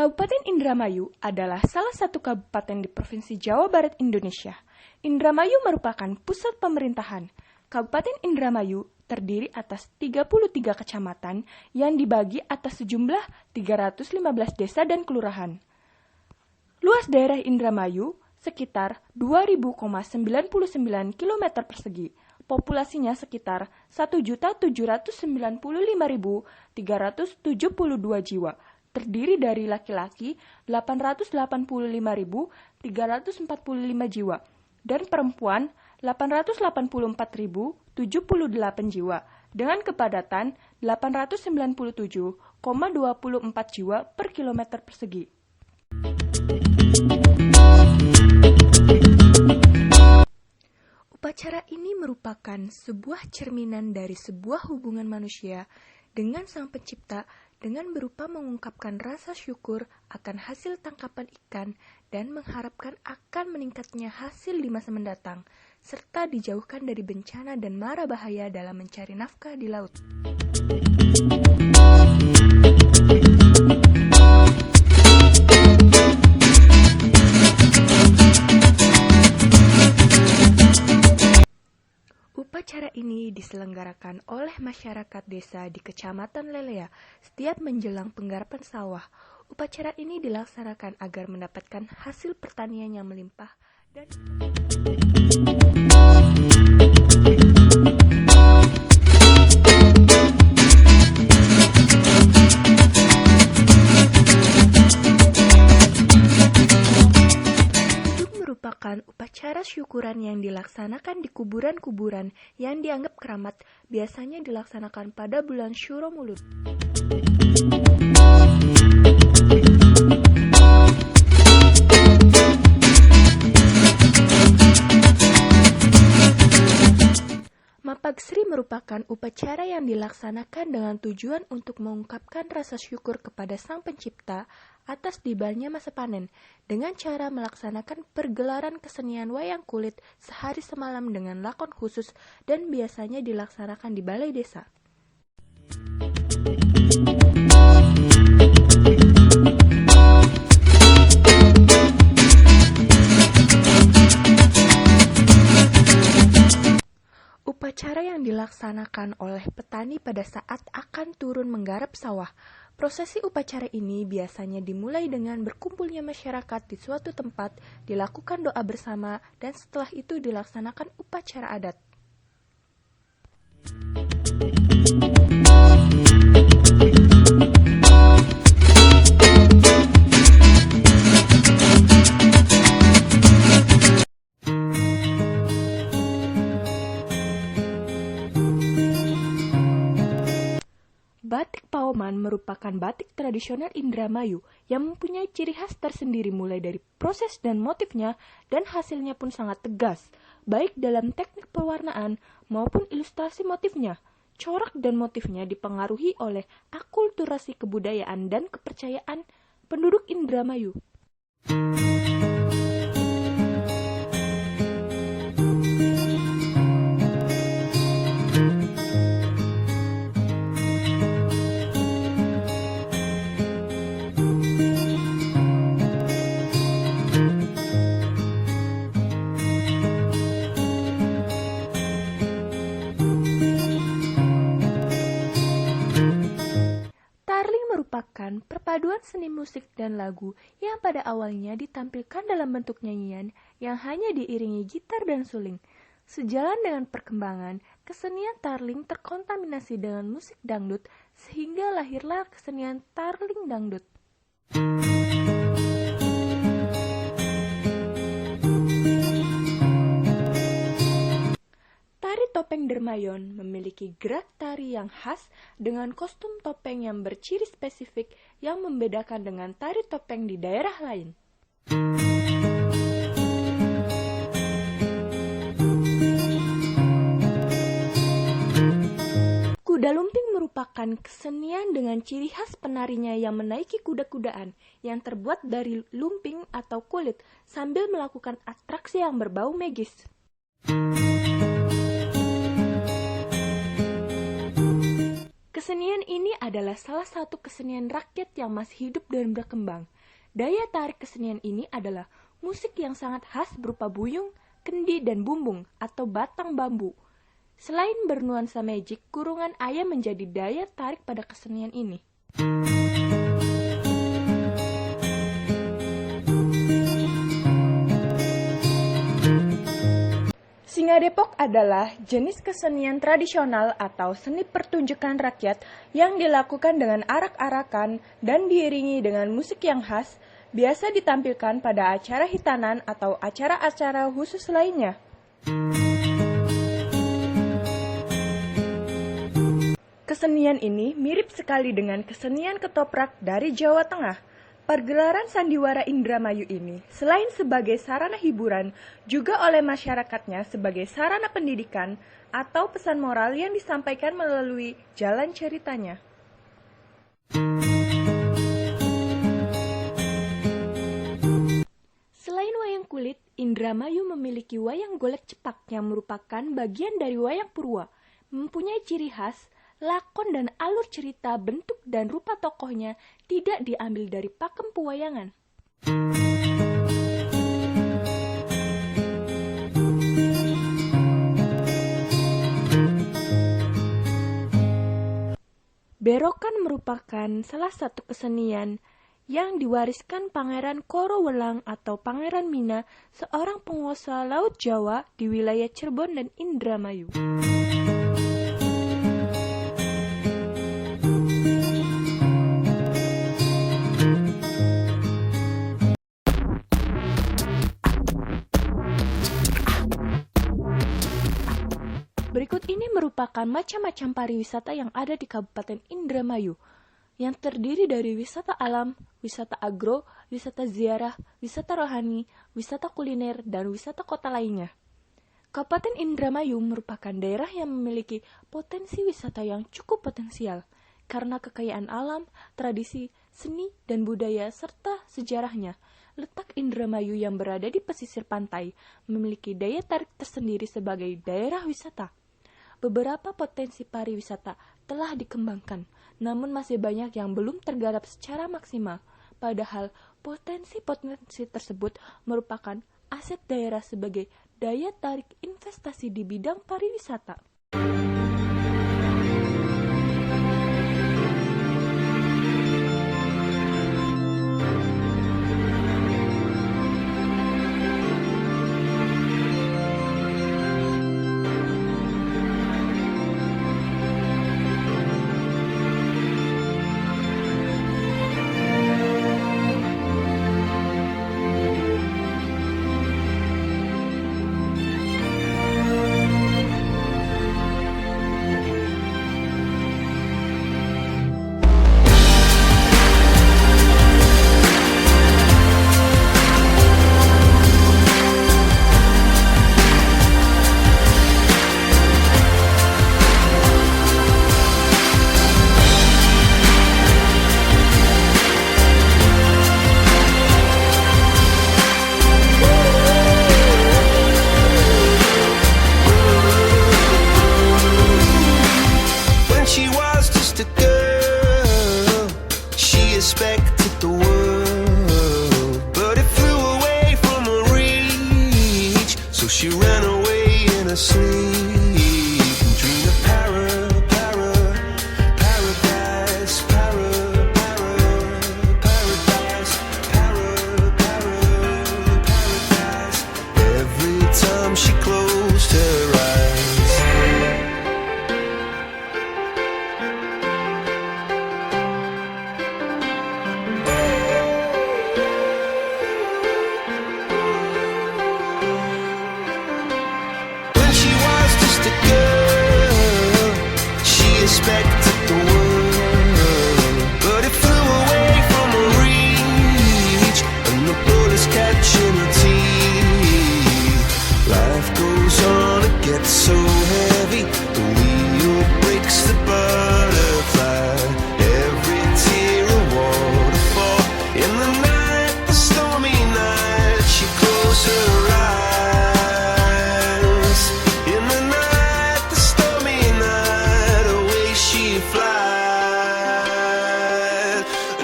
Kabupaten Indramayu adalah salah satu kabupaten di Provinsi Jawa Barat, Indonesia. Indramayu merupakan pusat pemerintahan. Kabupaten Indramayu terdiri atas 33 kecamatan yang dibagi atas sejumlah 315 desa dan kelurahan. Luas daerah Indramayu sekitar 2.099 km persegi. Populasinya sekitar 1.795.372 jiwa. Terdiri dari laki-laki 885.345 jiwa dan perempuan 884.078 jiwa dengan kepadatan 897,24 jiwa per kilometer persegi. Upacara ini merupakan sebuah cerminan dari sebuah hubungan manusia dengan Sang Pencipta dengan berupa mengungkapkan rasa syukur akan hasil tangkapan ikan dan mengharapkan akan meningkatnya hasil di masa mendatang, serta dijauhkan dari bencana dan mara bahaya dalam mencari nafkah di laut. Upacara ini diselenggarakan oleh masyarakat desa di Kecamatan Lelea setiap menjelang penggarapan sawah. Upacara ini dilaksanakan agar mendapatkan hasil pertanian yang melimpah dan upacara syukuran yang dilaksanakan di kuburan-kuburan yang dianggap keramat biasanya dilaksanakan pada bulan Syuro Mulud. Mapagsri merupakan upacara yang dilaksanakan dengan tujuan untuk mengungkapkan rasa syukur kepada Sang Pencipta atas tibanya masa panen, dengan cara melaksanakan pergelaran kesenian wayang kulit sehari semalam dengan lakon khusus dan biasanya dilaksanakan di balai desa. Upacara yang dilaksanakan oleh petani pada saat akan turun menggarap sawah. Prosesi upacara ini biasanya dimulai dengan berkumpulnya masyarakat di suatu tempat, dilakukan doa bersama, dan setelah itu dilaksanakan upacara adat. Batik Pauman merupakan batik tradisional Indramayu yang mempunyai ciri khas tersendiri mulai dari proses dan motifnya, dan hasilnya pun sangat tegas, baik dalam teknik pewarnaan maupun ilustrasi motifnya. Corak dan motifnya dipengaruhi oleh akulturasi kebudayaan dan kepercayaan penduduk Indramayu. Merupakan perpaduan seni musik dan lagu yang pada awalnya ditampilkan dalam bentuk nyanyian yang hanya diiringi gitar dan suling. Sejalan dengan perkembangan, kesenian tarling terkontaminasi dengan musik dangdut sehingga lahirlah kesenian tarling dangdut. Topeng Dermayon memiliki gerak tari yang khas dengan kostum topeng yang berciri spesifik yang membedakan dengan tari topeng di daerah lain. Kuda lumping merupakan kesenian dengan ciri khas penarinya yang menaiki kuda-kudaan yang terbuat dari lumping atau kulit sambil melakukan atraksi yang berbau magis. Kesenian ini adalah salah satu kesenian rakyat yang masih hidup dan berkembang. Daya tarik kesenian ini adalah musik yang sangat khas berupa buyung, kendi, dan bumbung atau batang bambu. Selain bernuansa magic, kurungan ayam menjadi daya tarik pada kesenian ini. Singa Depok adalah jenis kesenian tradisional atau seni pertunjukan rakyat yang dilakukan dengan arak-arakan dan diiringi dengan musik yang khas, biasa ditampilkan pada acara hitanan atau acara-acara khusus lainnya. Kesenian ini mirip sekali dengan kesenian ketoprak dari Jawa Tengah. Pergelaran Sandiwara Indramayu ini, selain sebagai sarana hiburan, juga oleh masyarakatnya sebagai sarana pendidikan atau pesan moral yang disampaikan melalui jalan ceritanya. Selain wayang kulit, Indramayu memiliki wayang golek cepak yang merupakan bagian dari wayang purwa, mempunyai ciri khas, lakon dan alur cerita, bentuk dan rupa tokohnya tidak diambil dari pakem pewayangan. Berokan merupakan salah satu kesenian yang diwariskan Pangeran Korowelang atau Pangeran Mina, seorang penguasa Laut Jawa di wilayah Cirebon dan Indramayu. Berikut ini merupakan macam-macam pariwisata yang ada di Kabupaten Indramayu, yang terdiri dari wisata alam, wisata agro, wisata ziarah, wisata rohani, wisata kuliner, dan wisata kota lainnya. Kabupaten Indramayu merupakan daerah yang memiliki potensi wisata yang cukup potensial, karena kekayaan alam, tradisi, seni, dan budaya, serta sejarahnya. Letak Indramayu yang berada di pesisir pantai memiliki daya tarik tersendiri sebagai daerah wisata. Beberapa potensi pariwisata telah dikembangkan, namun masih banyak yang belum tergarap secara maksimal. Padahal potensi-potensi tersebut merupakan aset daerah sebagai daya tarik investasi di bidang pariwisata.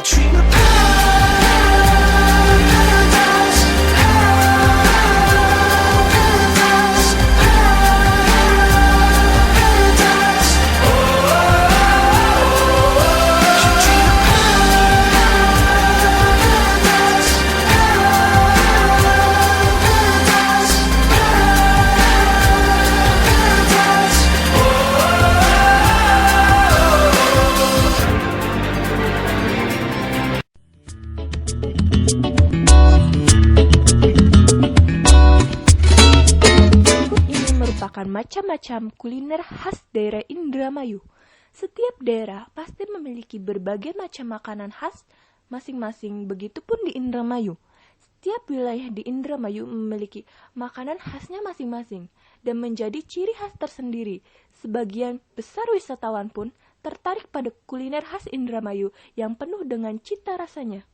Dream of power. merupakan macam-macam kuliner khas daerah Indramayu. Setiap daerah pasti memiliki berbagai macam makanan khas masing-masing, begitupun di Indramayu. Setiap wilayah di Indramayu memiliki makanan khasnya masing-masing dan menjadi ciri khas tersendiri. Sebagian besar wisatawan pun tertarik pada kuliner khas Indramayu yang penuh dengan cita rasanya.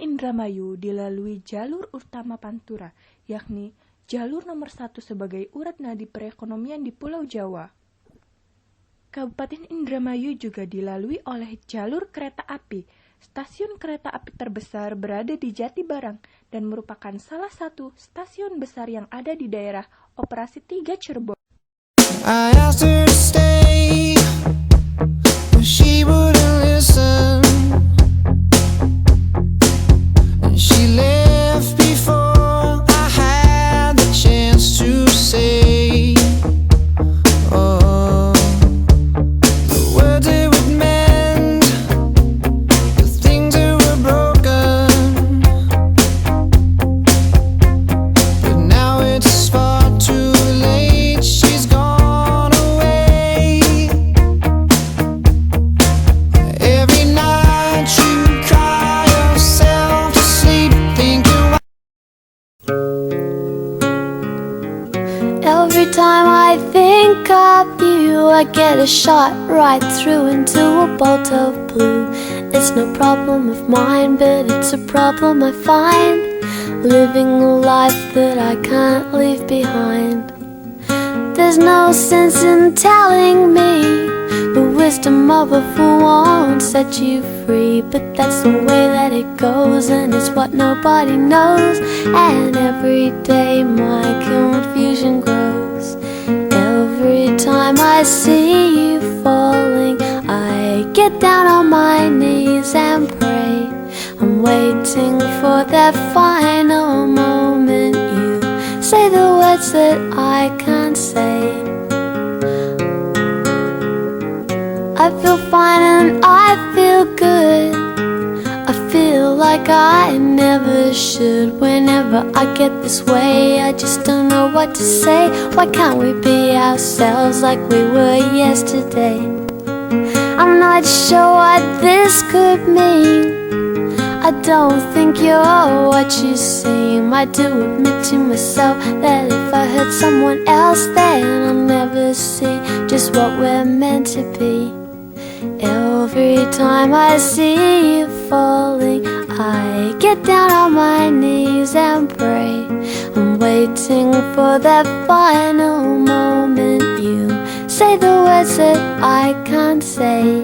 Indramayu dilalui jalur utama Pantura, yakni jalur nomor 1 sebagai urat nadi perekonomian di Pulau Jawa. Kabupaten Indramayu juga dilalui oleh jalur kereta api. Stasiun kereta api terbesar berada di Jatibarang dan merupakan salah satu stasiun besar yang ada di daerah Operasi 3 Cirebon. I asked her to stay, but she wouldn't listen. She left before I had the chance to say, oh, the words it would mend, the things that were broken. But now it's far too late, she's gone away. Every night you cry yourself to sleep thinking. Every time I think of you, I get a shot right through into a bolt of blue. It's no problem of mine, but it's a problem I find, living a life that I can't leave behind. There's no sense in telling me the wisdom of a fool won't set you free, but that's the way that it goes, and it's what nobody knows. And every day my confusion grows. Every time I see you falling, I get down on my knees and pray. I'm waiting for that final moment you say the words that I can't say. I feel fine and I feel good. I feel like I never should. Whenever I get this way, I just don't know what to say. Why can't we be ourselves like we were yesterday? I'm not sure what this could mean. I don't think you're what you seem. I do admit to myself that if I hurt someone else, then I'll never see just what we're meant to be. Every time I see you falling, I get down on my knees and pray. I'm waiting for that final moment you say the words that I can't say.